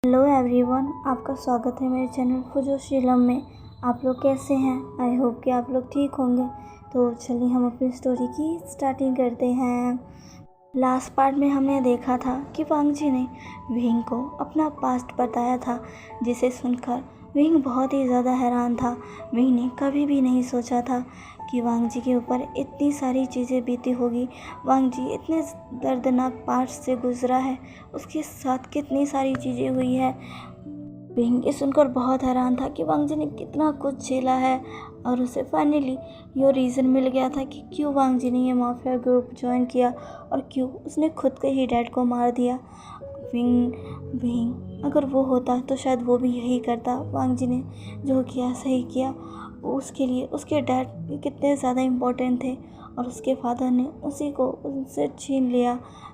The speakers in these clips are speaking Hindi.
हेलो एवरीवन, आपका स्वागत है मेरे चैनल फुजोशीलम में। आप लोग कैसे हैं? आई होप कि आप लोग ठीक होंगे। तो चलिए हम अपनी स्टोरी की स्टार्टिंग करते हैं। लास्ट पार्ट में हमने देखा था कि वांग जी ने विंग को अपना पास्ट बताया था, जिसे सुनकर विंग बहुत ही ज़्यादा हैरान था। विंग ने कभी भी नहीं सोचा था कि वांग जी के ऊपर इतनी सारी चीज़ें बीती होगी। वांग जी इतने दर्दनाक पास्ट से गुजरा है, उसके साथ कितनी सारी चीज़ें हुई है। विंग ये सुनकर बहुत हैरान था कि वांग जी ने कितना कुछ झेला है, और उसे फाइनली ये रीज़न मिल गया था कि क्यों वांग जी ने ये माफिया ग्रुप ज्वाइन किया और क्यों उसने खुद के ही डैड को मार दिया। विंग अगर वो होता तो शायद वो भी यही करता। वांग जी ने जो किया सही किया। उसके लिए उसके डैड कितने ज़्यादा इम्पोर्टेंट थे, और उसके फादर ने उसी को उनसे छीन लिया।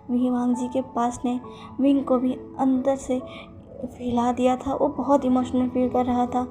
वांग जी के पास ने विंग को भी अंदर से हिला दिया था। वो बहुत इमोशनल फील कर रहा था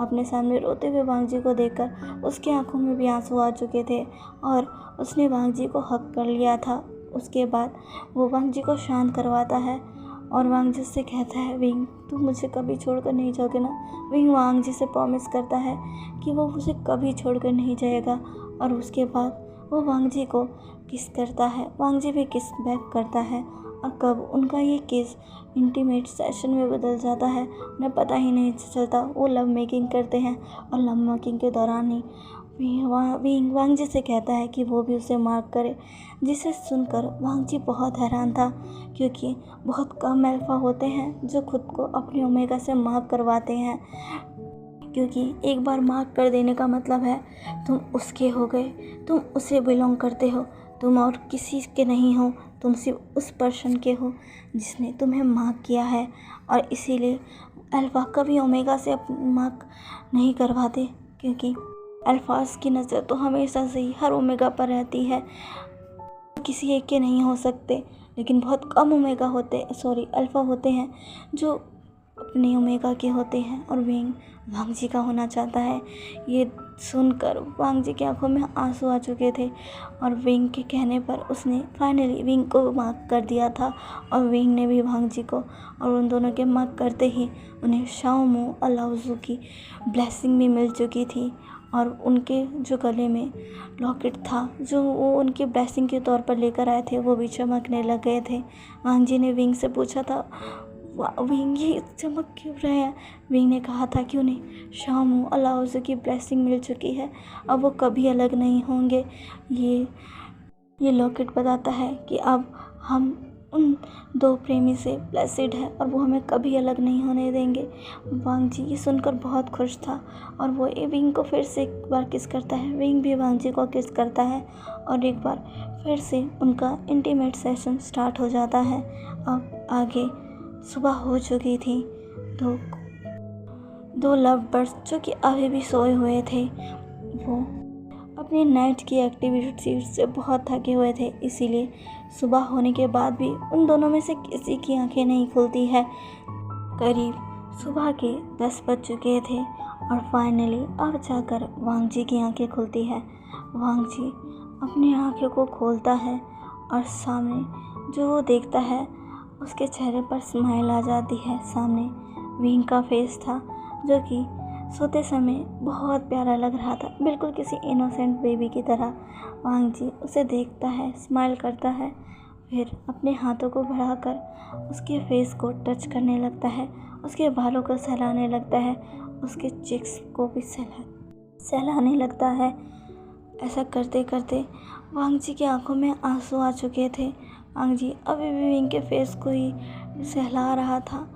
अपने सामने रोते हुए वांग जी को देखकर। उसके आंखों में भी आंसू आ चुके थे और उसने वांग जी को हक कर लिया था। उसके बाद वो वांग जी को शांत करवाता है और वांग जी से कहता है, विंग तुम मुझे कभी छोड़कर नहीं जाओगे ना। विंग वांग जी से प्रॉमिस करता है कि वो उसे कभी छोड़कर नहीं जाएगा, और उसके बाद वो वांग जी को किस करता है। वांग जी भी किस बैक करता है, और कब उनका ये किस इंटीमेट सेशन में बदल जाता है उन्हें पता ही नहीं चलता। वो लव मेकिंग करते हैं, और लव मेकिंग के दौरान ही वांग जी से कहता है कि वो भी उसे मार्क करे, जिसे सुनकर वांग जी बहुत हैरान था, क्योंकि बहुत कम अल्फा होते हैं जो खुद को अपने ओमेगा से मार्क करवाते हैं। क्योंकि एक बार मार्क कर देने का मतलब है तुम उसके हो गए, तुम उसे बिलोंग करते हो, तुम और किसी के नहीं हो, तुम सिर्फ उस पर्सन के हो जिसने तुम्हें मार्क किया है। और इसीलिए अल्फ़ा कभी ओमेगा से मार्क नहीं करवाते, क्योंकि अल्फाज की नज़र तो हमेशा से ही हर ओमेगा पर रहती है। किसी एक के नहीं हो सकते, लेकिन बहुत कम ओमेगा अल्फ़ा होते हैं जो अपने ओमेगा के होते हैं, और विंग वांग जी का होना चाहता है। ये सुनकर वांग जी की आंखों में आंसू आ चुके थे, और विंग के कहने पर उसने फाइनली विंग को मार्क कर दिया था, और विंग ने भी वांग जी को। और उन दोनों के मार्क करते ही उन्हें शाओमू अलाउजू की ब्लेसिंग भी मिल चुकी थी, और उनके जो गले में लॉकेट था जो वो उनकी ब्लेसिंग के तौर पर लेकर आए थे, वो भी चमकने लग गए थे। वांग जी ने विंग से पूछा था, विंग ये चमक क्यों रहे हैं? विंग ने कहा था कि उन्हें शाओमू अलाउजू की ब्लेसिंग मिल चुकी है, अब वो कभी अलग नहीं होंगे। ये लॉकेट बताता है कि अब हम उन दो प्रेमी से ब्लेसिड है, और वो हमें कभी अलग नहीं होने देंगे। वांग जी ये सुनकर बहुत खुश था, और वो विंग को फिर से एक बार किस करता है। विंग भी वांग जी को किस करता है, और एक बार फिर से उनका इंटीमेट सेशन स्टार्ट हो जाता है। अब आगे सुबह हो चुकी थी। दो लव बर्ड्स जो कि अभी भी सोए हुए थे, वो अपनी नाइट की एक्टिविटी से बहुत थके हुए थे, इसीलिए सुबह होने के बाद भी उन दोनों में से किसी की आंखें नहीं खुलती है। करीब सुबह के 10 बज चुके थे, और फाइनली अब जाकर वांग जी की आंखें खुलती है। वांग जी अपनी आंखों को खोलता है, और सामने जो वो देखता है उसके चेहरे पर स्माइल आ जाती है। सामने विंग का फेस था, जो कि सोते समय बहुत प्यारा लग रहा था, बिल्कुल किसी इनोसेंट बेबी की तरह। वांग जी उसे देखता है, स्माइल करता है, फिर अपने हाथों को बढ़ाकर उसके फेस को टच करने लगता है, उसके बालों को सहलाने लगता है, उसके चिक्स को भी सहलाने लगता है। ऐसा करते करते वांग जी की आंखों में आंसू आ चुके थे। वांग जी अभी भी विंग के फेस को ही सहला रहा था,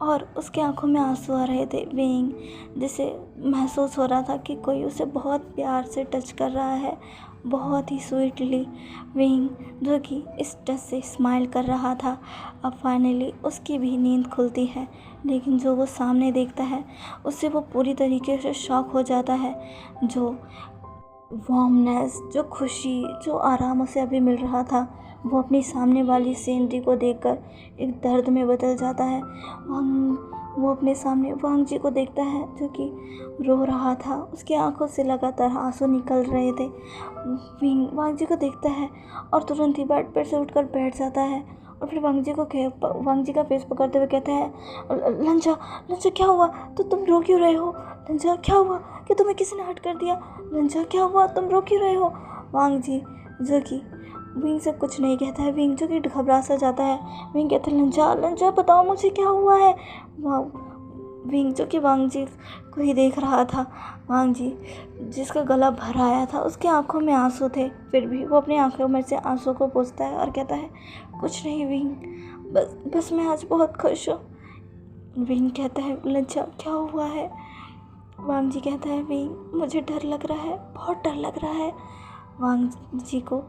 और उसके आंखों में आंसू आ रहे थे। विंग जिसे महसूस हो रहा था कि कोई उसे बहुत प्यार से टच कर रहा है, बहुत ही स्वीटली। विंग जो कि इस टच से स्माइल कर रहा था। अब फाइनली उसकी भी नींद खुलती है, लेकिन जो वो सामने देखता है उससे वो पूरी तरीके से शॉक हो जाता है। जो वार्मनेस, जो खुशी, जो आराम उसे अभी मिल रहा था, वो अपनी सामने वाली सीनरी को देखकर एक दर्द में बदल जाता है। वो अपने सामने वांग जी को देखता है, जो कि रो रहा था, उसकी आंखों से लगातार आंसू निकल रहे थे। वांग जी को देखता है और तुरंत ही बेड पर से उठकर बैठ जाता है, और फिर वांग जी का फेस पकड़ते हुए कहता है, लंजा लंजा क्या हुआ? तो तुम रो क्यों रहे हो? लंजा क्या हुआ कि तुम्हें किसी ने हर्ट कर दिया? लंजा क्या हुआ, तुम रो क्यों रहे हो? वांग जी जो कि विंग से कुछ नहीं कहता है, विंग जो कि घबरा सा जाता है। विंग कहता है, लंजा लंजा बताओ मुझे क्या हुआ है? विंग जो कि वांग जी को ही देख रहा था, वांग जी जिसका गला भर आया था, उसकी आंखों में आंसू थे, फिर भी वो अपनी आंखों में से आंसू को पोंछता है और कहता है, कुछ नहीं विंग, बस मैं आज बहुत खुश हूँ। विंग कहता है, लंजा क्या हुआ है? वांग जी कहता है, विंग मुझे डर लग रहा है, बहुत डर लग रहा है। वांग जी को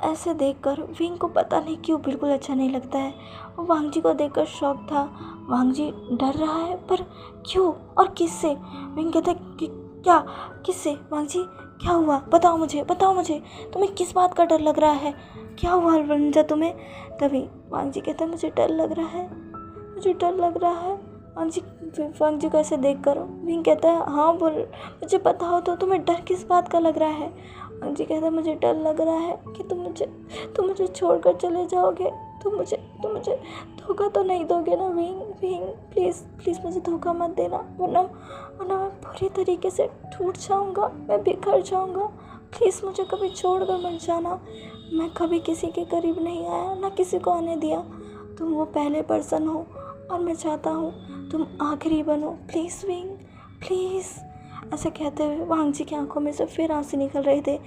ऐसे देखकर विंग को पता नहीं क्यों बिल्कुल अच्छा नहीं लगता है। वो वांग जी को देखकर शॉक था। वांग जी डर रहा है, पर क्यों और किससे? विंग कहता है कि क्या, किससे? वांग जी क्या हुआ, बताओ मुझे तुम्हें किस बात का डर लग रहा है? क्या हुआ लंजा तुम्हें? तभी वांग जी कहता है, मुझे डर लग रहा है। वांग जी को ऐसे देख कर विंग कहता है, हाँ बोल, मुझे बताओ तो तुम्हें डर किस बात का लग रहा है? वांग जी कहता है, मुझे डर लग रहा है कि तुम मुझे छोड़कर चले जाओगे। तुम मुझे धोखा तो नहीं दोगे ना विंग? प्लीज़ मुझे धोखा मत देना, वरना मैं पूरी तरीके से टूट जाऊँगा, मैं बिखर जाऊँगा। प्लीज़ मुझे कभी छोड़ कर मत जाना। मैं कभी किसी के करीब नहीं आया, ना किसी को आने दिया। तुम वो पहले पर्सन हो और मैं चाहता हूँ तुम आखिरी बनो। Please wing, please. ऐसा कहते हुए वांग जी की आंखों में से फिर आंसू निकल रहे थे।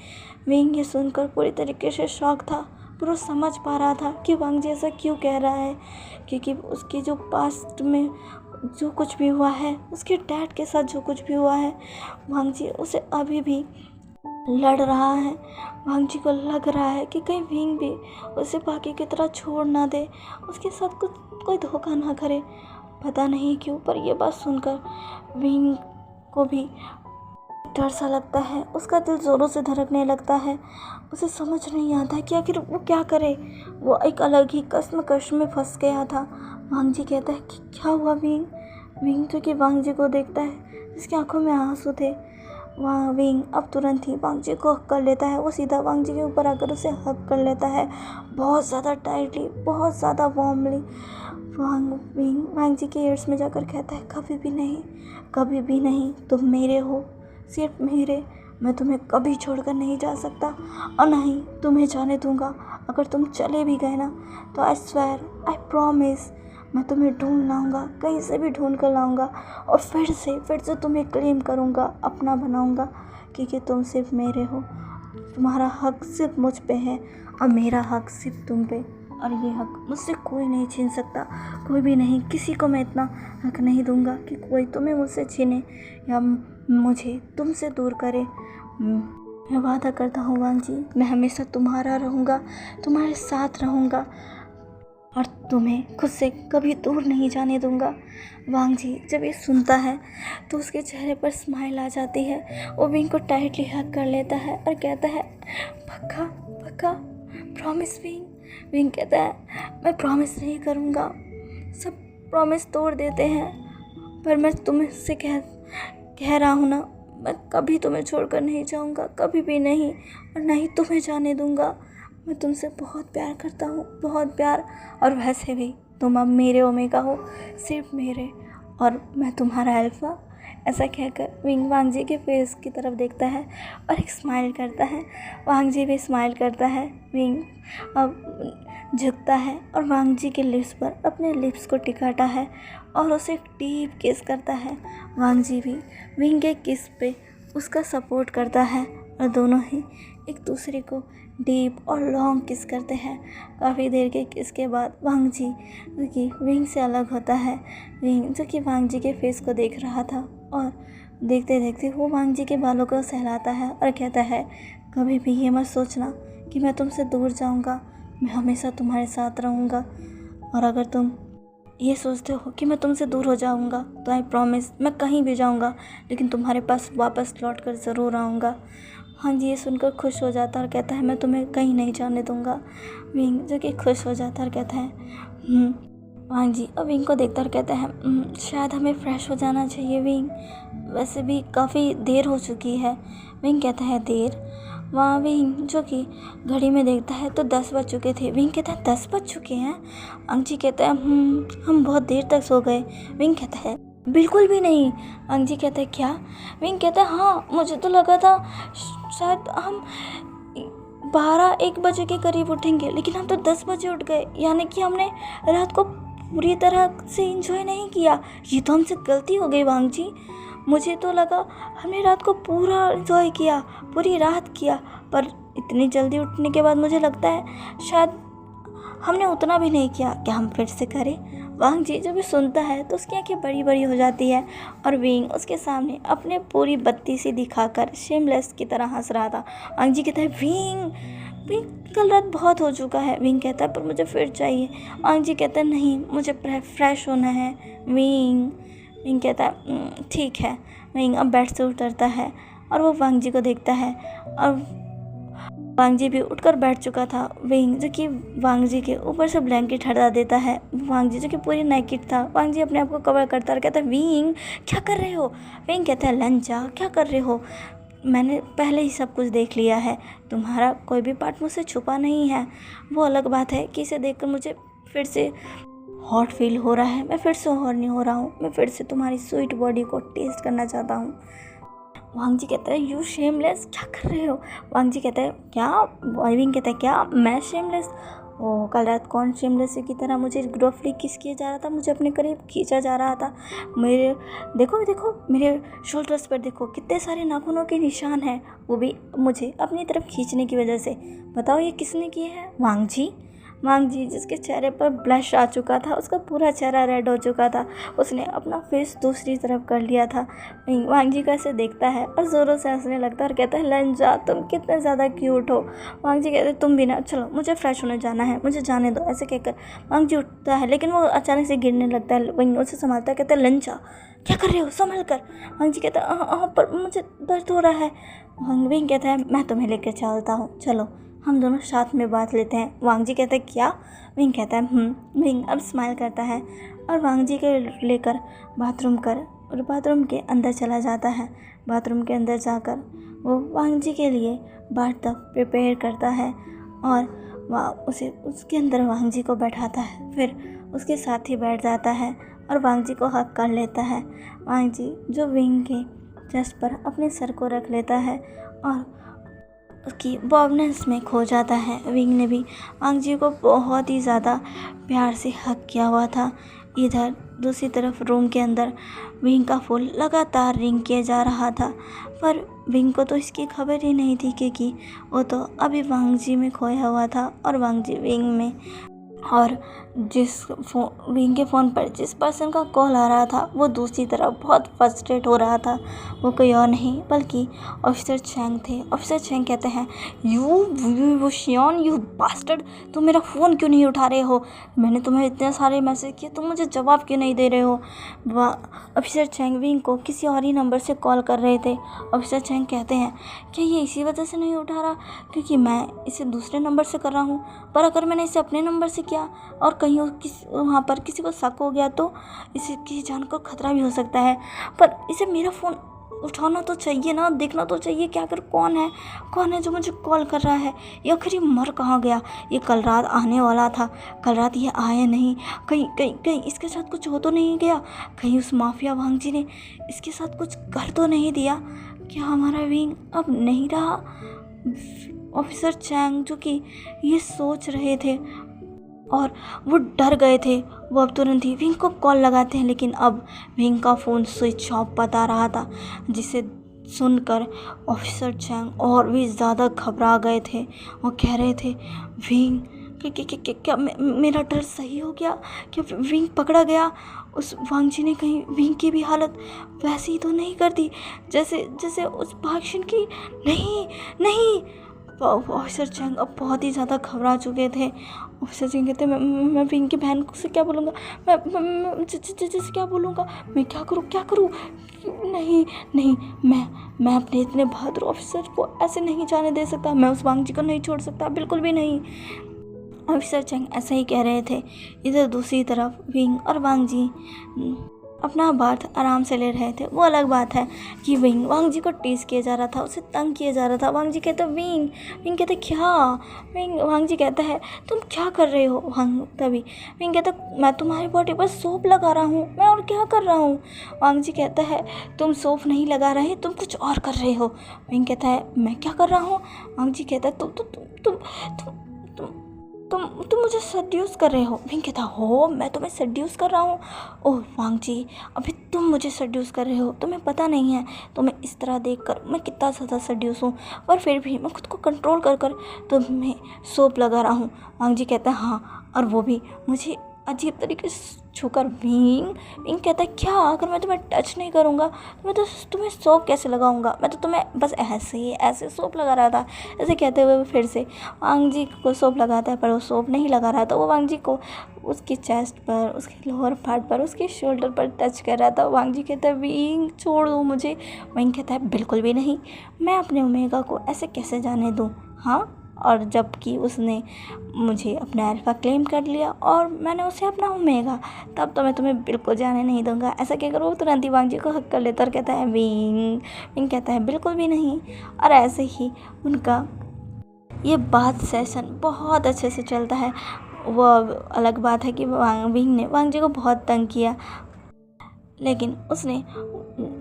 विंग ये सुनकर पूरी तरीके से शॉक था, पूरा समझ पा रहा था कि वांग जी ऐसा क्यों कह रहा है, क्योंकि उसकी जो पास्ट में जो कुछ भी हुआ है, उसके डैड के साथ जो कुछ भी हुआ है, वांग जी उसे अभी भी लड़ रहा है। वांग जी को लग रहा है कि कहीं विंग भी उसे बाकी की तरह छोड़ ना दे, उसके साथ कोई धोखा ना करे। पता नहीं क्यों, पर यह बात सुनकर विंग को भी डर सा लगता है, उसका दिल ज़ोरों से धड़कने लगता है। उसे समझ नहीं आता कि आखिर वो क्या करे। वो एक अलग ही कश्मकश में फंस गया था। वांग जी कहता है कि क्या हुआ विंग? विंग जो कि वांग जी को देखता है, जिसकी आंखों में आंसू थे। वहाँ विंग अब तुरंत ही वांग जी को हक कर लेता है। वो सीधा वांग जी के ऊपर आकर उसे हक कर लेता है, बहुत ज़्यादा टाइटली, बहुत ज़्यादा वार्मली। वांग जी के ईयर्स में जाकर कहता है, कभी भी नहीं, तुम मेरे हो, सिर्फ मेरे। मैं तुम्हें कभी छोड़कर नहीं जा सकता और ना ही तुम्हें जाने दूंगा। अगर तुम चले भी गए ना, तो आई स्वेयर, आई प्रॉमिस, मैं तुम्हें ढूंढ लाऊंगा, कहीं से भी ढूंढ कर लाऊंगा और फिर से तुम्हें क्लेम करूंगा, अपना बनाऊंगा, क्योंकि तुम सिर्फ मेरे हो। तुम्हारा हक सिर्फ मुझ पे है और मेरा हक सिर्फ तुम पे, और ये हक मुझसे कोई नहीं छीन सकता, कोई भी नहीं। किसी को मैं इतना हक नहीं दूंगा कि कोई तुम्हें मुझसे छीने या मुझे तुमसे दूर करे। मैं वादा करता हूँ वांग जी, मैं हमेशा तुम्हारा रहूँगा, तुम्हारे साथ रहूँगा और तुम्हें खुद से कभी दूर नहीं जाने दूंगा। वांग जी जब ये सुनता है तो उसके चेहरे पर स्माइल आ जाती है। वो विंग को टाइटली हग कर लेता है और कहता है, पक्का प्रॉमिस विंग? विंग कहता है, मैं प्रॉमिस नहीं करूँगा, सब प्रॉमिस तोड़ देते हैं, पर मैं तुमसे कह रहा हूँ ना, मैं कभी तुम्हें छोड़कर नहीं जाऊँगा, कभी भी नहीं, और ना ही तुम्हें जाने दूँगा। मैं तुमसे बहुत प्यार करता हूँ, बहुत प्यार, और वैसे भी तुम अब मेरे ओमेगा हो, सिर्फ मेरे, और मैं तुम्हारा अल्फा। ऐसा कहकर विंग वांग जी के फेस की तरफ देखता है और एक स्माइल करता है। वांग जी भी स्माइल करता है। विंग अब झुकता है और वांग जी के लिप्स पर अपने लिप्स को टिकाता है और उसे एक डीप किस करता है। वांग जी भी विंग के किस पे उसका सपोर्ट करता है और दोनों ही एक दूसरे को डीप और लॉन्ग किस करते हैं। काफ़ी देर के किस के बाद वांग जी जो कि विंग से अलग होता है। विंग जो कि वांग जी के फेस को देख रहा था और देखते देखते वो वांग जी के बालों को सहलाता है और कहता है, कभी भी ये मत सोचना कि मैं तुमसे दूर जाऊंगा, मैं हमेशा तुम्हारे साथ रहूँगा, और अगर तुम ये सोचते हो कि मैं तुमसे दूर हो जाऊंगा तो आई प्रॉमिस, मैं कहीं भी जाऊंगा लेकिन तुम्हारे पास वापस लौट कर ज़रूर आऊँगा। हाँ जी ये सुनकर खुश हो जाता है और कहता है, मैं तुम्हें कहीं नहीं जाने दूंगा। विंग जो कि खुश हो जाता है और कहता है वांग जी अब विंग को देखता और कहता है, शायद हमें फ्रेश हो जाना चाहिए विंग, वैसे भी काफ़ी देर हो चुकी है। विंग कहता है, देर? वहाँ विंग जो कि घड़ी में देखता है तो 10 बज चुके थे। विंग कहता है 10 बज चुके हैं? वांग जी कहता है हम बहुत देर तक सो गए। विंग कहता है बिल्कुल भी नहीं। वांग जी कहता है क्या? विंग कहता है हाँ, मुझे तो लगा था शायद हम 12-1 बजे के करीब उठेंगे, लेकिन हम तो 10 बजे उठ गए, यानी कि हमने रात को पूरी तरह से एंजॉय नहीं किया। ये तो हमसे गलती हो गई वांग जी। मुझे तो लगा हमने रात को पूरा एंजॉय किया, पूरी रात किया, पर इतनी जल्दी उठने के बाद मुझे लगता है शायद हमने उतना भी नहीं किया। क्या हम फिर से करें? वांग जी जब भी सुनता है तो उसकी आंखें बड़ी बड़ी हो जाती है और विंग उसके सामने अपने पूरी बत्ती सी दिखाकर शेमलेस की तरह हंस रहा था। वांग जी कहता है विंग कल रात बहुत हो चुका है। विंग कहता है पर मुझे फिर चाहिए। वांग जी कहता है नहीं, मुझे फ्रेश होना है। विंग कहता है ठीक है। विंग अब बेड से उतरता है और वो वांग जी को देखता है और वांग जी भी उठकर बैठ चुका था। विंग जो कि वांग जी के ऊपर से ब्लैंकेट हटा देता है। वांग जी जो कि पूरी नेकेड था। वांग जी अपने आप को कवर करता और कहता है विंग क्या कर रहे हो? विंग कहता है लंचा क्या कर रहे हो? मैंने पहले ही सब कुछ देख लिया है, तुम्हारा कोई भी पार्ट मुझसे छुपा नहीं है। वो अलग बात है कि इसे देखकर मुझे फिर से हॉट फील हो रहा है, मैं फिर से हॉर्नी हो रहा हूँ, मैं फिर से तुम्हारी स्वीट बॉडी को टेस्ट करना चाहता हूँ। वांग जी कहता है यू शेमलेस क्या कर रहे हो? वांग जी कहता है क्या? विंग कहता है क्या मैं शेमलेस? ओ कल रात कौन शेमलेस की तरह मुझे ग्रोफली किस किया जा रहा था, मुझे अपने करीब खींचा जा रहा था। मेरे देखो मेरे शोल्डर्स पर देखो कितने सारे नाखूनों के निशान हैं, वो भी मुझे अपनी तरफ खींचने की वजह से। बताओ ये किसने किए हैं? वांग जी जिसके चेहरे पर ब्लश आ चुका था, उसका पूरा चेहरा रेड हो चुका था, उसने अपना फेस दूसरी तरफ कर लिया था। वांग जी का ऐसे देखता है और ज़ोरों से हंसने लगता है और कहता है लंजा तुम कितने ज़्यादा क्यूट हो। वांग जी कहते हैं तुम भी ना, चलो मुझे फ्रेश होने जाना है, मुझे जाने दो। ऐसे कहकर वांग जी उठता है, लेकिन वो अचानक से गिरने लगता है। वहीं उसे संभालता है, कहता है लंजा क्या कर रहे हो, संभल कर। वांग जी कहता है हाँ पर मुझे दर्द हो रहा है। विंग कहता है मैं तुम्हें लेकर चलता हूँ, चलो हम दोनों साथ में बात लेते हैं। वांग जी कहते हैं क्या? विंग कहता है विंग अब स्माइल करता है और वांग जी के लेकर बाथरूम के अंदर चला जाता है। बाथरूम के अंदर जाकर वो वांग जी के लिए बाथटब प्रिपेयर करता है और उसके अंदर वांग जी को बैठाता है, फिर उसके साथ ही बैठ जाता है और वांग जी को हक कर लेता है। वांग जी जो विंग के चेस्ट पर अपने सर को रख लेता है और उसकी वार्मनेस में खो जाता है। विंग ने भी वांग जी को बहुत ही ज़्यादा प्यार से हक किया हुआ था। इधर दूसरी तरफ रूम के अंदर विंग का फ़ोन लगातार रिंग किया जा रहा था, पर विंग को तो इसकी खबर ही नहीं थी क्योंकि वो तो अभी वांग जी में खोया हुआ था और वांग जी विंग में। और विंग के फ़ोन पर जिस पर्सन का कॉल आ रहा था वो दूसरी तरफ बहुत फ्रस्ट्रेट हो रहा था। वो कोई और नहीं बल्कि ऑफिसर चैंग थे। ऑफिसर चैंग कहते हैं यू शियोन यू बास्टर्ड, तुम मेरा फ़ोन क्यों नहीं उठा रहे हो? मैंने तुम्हें इतने सारे मैसेज किए, तुम मुझे जवाब क्यों नहीं दे रहे हो? ऑफिसर चैंग विंग को किसी और ही नंबर से कॉल कर रहे थे। ऑफिसर चैंग कहते हैं क्या ये इसी वजह से नहीं उठा रहा क्योंकि मैं इसे दूसरे नंबर से कर रहा हूँ, पर अगर मैंने इसे अपने नंबर से किया और कहीं वहाँ पर किसी को शक हो गया तो इसे किसी जान को खतरा भी हो सकता है। पर इसे मेरा फ़ोन उठाना तो चाहिए ना, देखना तो चाहिए कि आखिर कौन है जो मुझे कॉल कर रहा है, या आखिर ये मर कहाँ गया? ये कल रात आने वाला था, कल रात ये आया नहीं, कहीं इसके साथ कुछ हो तो नहीं गया? कहीं उस माफिया वांग जी ने इसके साथ कुछ कर तो नहीं दिया? क्या हमारा विंग अब नहीं रहा? ऑफिसर चैंग जो कि ये सोच रहे थे और वो डर गए थे, वो अब तुरंत ही विंग को कॉल लगाते हैं, लेकिन अब विंग का फ़ोन स्विच ऑफ बता रहा था, जिसे सुनकर ऑफिसर चैंग और भी ज़्यादा घबरा गए थे। वो कह रहे थे विंग क्या मेरा डर सही हो गया? क्या विंग पकड़ा गया? उस वांग जी ने कहीं विंग की भी हालत वैसी ही तो नहीं कर दी जैसे उस भाषण की? नहीं। ऑफिसर चैंग अब बहुत ही ज़्यादा घबरा चुके थे। ऑफिसर चैंग कहते मैं विंग की बहन से क्या बोलूँगा, मैं जैसे क्या बोलूँगा, मैं क्या करूँ? नहीं मैं अपने इतने बहादुर ऑफिसर को ऐसे नहीं जाने दे सकता, मैं उस वांग जी को नहीं छोड़ सकता, बिल्कुल भी नहीं। ऑफिसर चैंग ऐसा ही कह रहे थे। इधर दूसरी तरफ विंग और वांग जी अपना बात आराम से ले रहे थे। वो अलग बात है कि विंग वांग जी को टीज़ किया जा रहा था, उसे तंग किया जा रहा था। वांग जी कहते विंग, विंग कहते क्या, विंग वांग जी कहता है तुम क्या कर रहे हो। तभी विंग कहता मैं तुम्हारी बॉडी पर सोप लगा रहा हूँ, मैं और क्या कर रहा हूँ। वांग जी कहता है तुम सोप नहीं लगा रहे, तुम कुछ और कर रहे हो। विंग कहता है मैं क्या कर रहा हूँ। वांग जी कहता है तुम मुझे सड्यूस कर रहे हो। विंग कहता हो मैं तुम्हें सड्यूस कर रहा हूँ। ओह वांग जी, अभी तुम मुझे सड्यूस कर रहे हो, तुम्हें पता नहीं है तुम्हें इस तरह देखकर मैं कितना ज़्यादा सड्यूस हूँ, पर फिर भी मैं खुद को कंट्रोल कर कर तुम्हें सोप लगा रहा हूँ। वांग जी कहता है हाँ, और वो भी मुझे अजीब तरीके से छूकर। विंग विंग कहता है क्या, अगर मैं तुम्हें टच नहीं करूँगा तो मैं तो तुम्हें सोप कैसे लगाऊंगा, मैं तो तुम्हें बस ऐसे सोप लगा रहा था। ऐसे कहते हुए वो फिर से वांग जी को सोप लगाता है, पर वो सोप नहीं लगा रहा था। वो वांग जी को उसकी चेस्ट पर, उसके लोअर पार्ट पर, उसके शोल्डर पर टच कर रहा था। वांग जी कहता है विंग छोड़ दो मुझे। विंग कहता है बिल्कुल भी नहीं, मैं अपने ओमेगा को ऐसे कैसे जाने दूँ। हाँ, और जबकि उसने मुझे अपना अल्फ़ा क्लेम कर लिया और मैंने उसे अपना ओमेगा, तब तो मैं तुम्हें बिल्कुल जाने नहीं दूंगा। ऐसा कहकर वो तुरंत ही वांग जी को हक कर लेता और कहता है विंग। विंग कहता है बिल्कुल भी नहीं। और ऐसे ही उनका ये बात सेशन बहुत अच्छे से चलता है। वो अलग बात है कि विंग ने वांग जी को बहुत तंग किया, लेकिन उसने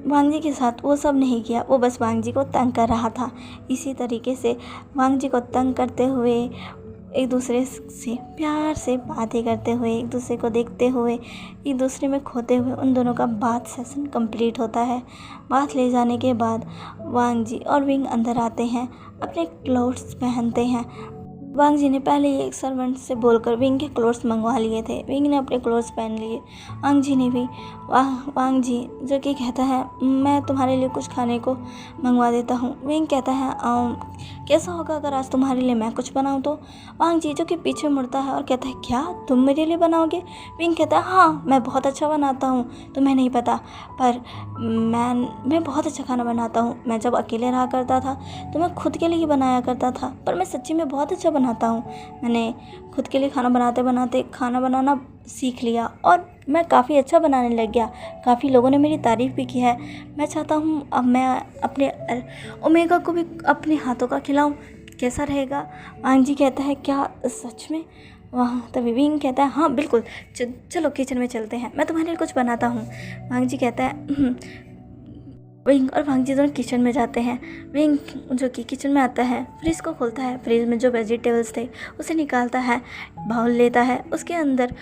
वांग जी के साथ वो सब नहीं किया, वो बस वांग जी को तंग कर रहा था। इसी तरीके से वांग जी को तंग करते हुए, एक दूसरे से प्यार से बातें करते हुए, एक दूसरे को देखते हुए, एक दूसरे में खोते हुए उन दोनों का बात सेशन कंप्लीट होता है। बात ले जाने के बाद वांग जी और विंग अंदर आते हैं, अपने क्लोथ्स पहनते हैं। वांग जी ने पहले ही एक सर्वेंट से बोलकर विंग के क्लोथ्स मंगवा लिए थे। विंग ने अपने क्लोथ्स पहन लिए। वांग जी ने भी वांग जी जो कि कहता है मैं तुम्हारे लिए कुछ खाने को मंगवा देता हूँ। विंग कहता है कैसा होगा अगर आज तुम्हारे लिए मैं कुछ बनाऊँ तो। वांग जी जो कि पीछे मुड़ता है और कहता है क्या तुम मेरे लिए बनाओगे। विंग कहता है हाँ, मैं बहुत अच्छा बनाता हूँ, तुम्हें नहीं पता, पर मैं बहुत अच्छा खाना बनाता हूँ। मैं जब अकेले रहा करता था तो मैं खुद के लिए ही बनाया करता था, पर मैं सच्ची में बहुत अच्छा बनाता हूँ। मैंने खुद के लिए खाना बनाते बनाते खाना बनाना सीख लिया और मैं काफ़ी अच्छा बनाने लग गया। काफ़ी लोगों ने मेरी तारीफ़ भी की है। मैं चाहता हूँ अब मैं अपने ओमेगा को भी अपने हाथों का खिलाऊँ, कैसा रहेगा। वांग जी कहता है क्या सच में। वहाँ तभी विंग कहता है हाँ बिल्कुल, चलो किचन में चलते हैं, मैं तुम्हारे लिए कुछ बनाता हूँ। वांग जी कहता है विंग और वांग जी दोनों किचन में जाते हैं। विंग जो कि किचन में आता है, फ्रिज को खोलता है, फ्रिज में जो वेजिटेबल्स थे उसे निकालता है, बाउल लेता है, उसके अंदर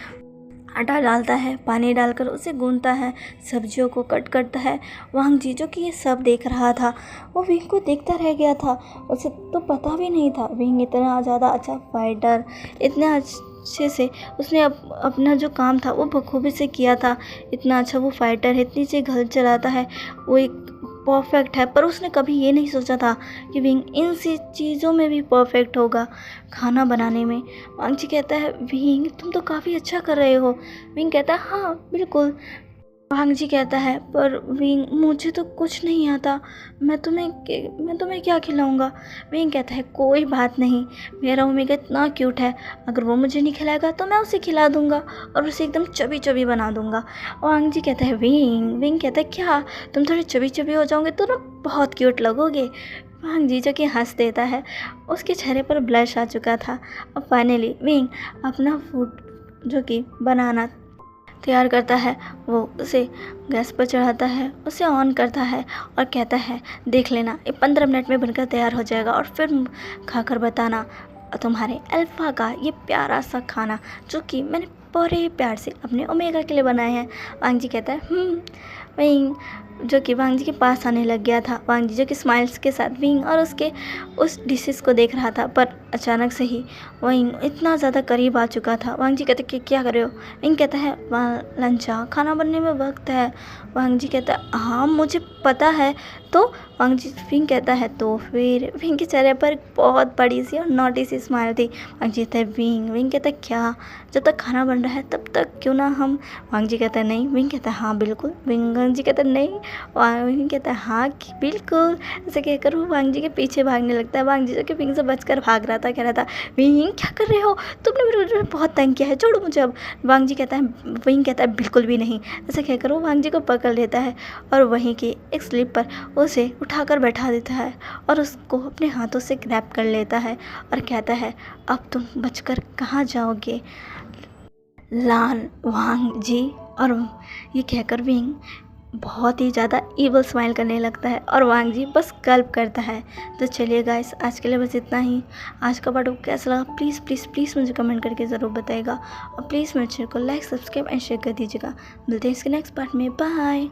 आटा डालता है, पानी डालकर उसे गूंथता है, सब्जियों को कट करता है। वांग जी जो कि ये सब देख रहा था, वो विंग को देखता रह गया था, उसे तो पता भी नहीं था विंग इतना ज़्यादा अच्छा फाइटर, इतने अच्छे से उसने अपना जो काम था वो बखूबी से किया था। इतना अच्छा वो फाइटर है, इतनी से घर चलाता है, वो एक परफेक्ट है। पर उसने कभी ये नहीं सोचा था कि विंग इन सी चीज़ों में भी परफेक्ट होगा, खाना बनाने में। वांग जी कहता है विंग तुम तो काफ़ी अच्छा कर रहे हो। विंग कहता है हाँ बिल्कुल। वांग जी कहता है पर विंग मुझे तो कुछ नहीं आता, मैं तुम्हें क्या खिलाऊंगा। विंग कहता है कोई बात नहीं, मेरा ओमेगा इतना क्यूट है, अगर वो मुझे नहीं खिलाएगा तो मैं उसे खिला दूंगा और उसे एकदम चबी चबी बना दूंगा। वांग जी कहता है विंग कहता है क्या तुम थोड़े चबी चबी हो जाओगे तो ना बहुत क्यूट लगोगे। वांग जी जो कि हंस देता है, उसके चेहरे पर ब्लश आ चुका था। अब फाइनली विंग अपना फूड जो कि बनाना तैयार करता है, वो उसे गैस पर चढ़ाता है, उसे ऑन करता है और कहता है देख लेना ये 15 मिनट में बनकर तैयार हो जाएगा और फिर खाकर बताना तुम्हारे अल्फ़ा का ये प्यारा सा खाना जो कि मैंने बड़े प्यार से अपने ओमेगा के लिए बनाए हैं। वांग जी कहता है विंग जो कि वांग जी के पास आने लग गया था। वांग जी जो कि स्माइल्स के साथ विंग और उसके उस डिशेस को देख रहा था, पर अचानक से ही विंग इतना ज़्यादा करीब आ चुका था। वांग जी कहते कि क्या कर रहे हो। विंग कहता है लंचा खाना बनने में वक्त है। वांग जी कहता है हाँ मुझे पता है। तो विंग कहता है तो फिर। विंग के चेहरे पर बहुत बड़ी सी और नॉटी सी स्माइल थी। वांग जी कहता है विंग कहता है क्या, जब तक खाना बन रहा है तब तक क्यों ना हम। वांग जी कहता है नहीं। विंग कहता है हाँ बिल्कुल। वांग जी कहता है नहीं। विंग कहता है हाँ बिल्कुल। ऐसे कहकर वो वांग जी के पीछे भागने लगता है। वांग जी जो कि विंग से बचकर भाग रहा कह रहा था विंग क्या कर रहे हो, तुमने मेरे बहुत तंग किया है, छोड़ो मुझे अब। वांग जी कहता है, विंग कहता है बिल्कुल भी नहीं। ऐसा कहकर वो वांग जी को पकड़ लेता है और वहीं की एक स्लिप पर उसे उठाकर बैठा देता है और उसको अपने हाथों से ग्रैब कर लेता है और कहता है अब तुम बचकर कहाँ जाओगे लान वांग जी। और ये कहकर विंग बहुत ही ज़्यादा ईवल स्माइल करने लगता है और वांग जी बस गल्प करता है। तो चलिए गाइस, आज के लिए बस इतना ही। आज का पार्ट आपको कैसा लगा प्लीज़ प्लीज़ प्लीज़ मुझे कमेंट करके ज़रूर बताइएगा और प्लीज़ मेरे चैनल को लाइक सब्सक्राइब एंड शेयर कर दीजिएगा। मिलते हैं इसके नेक्स्ट पार्ट में, बाय।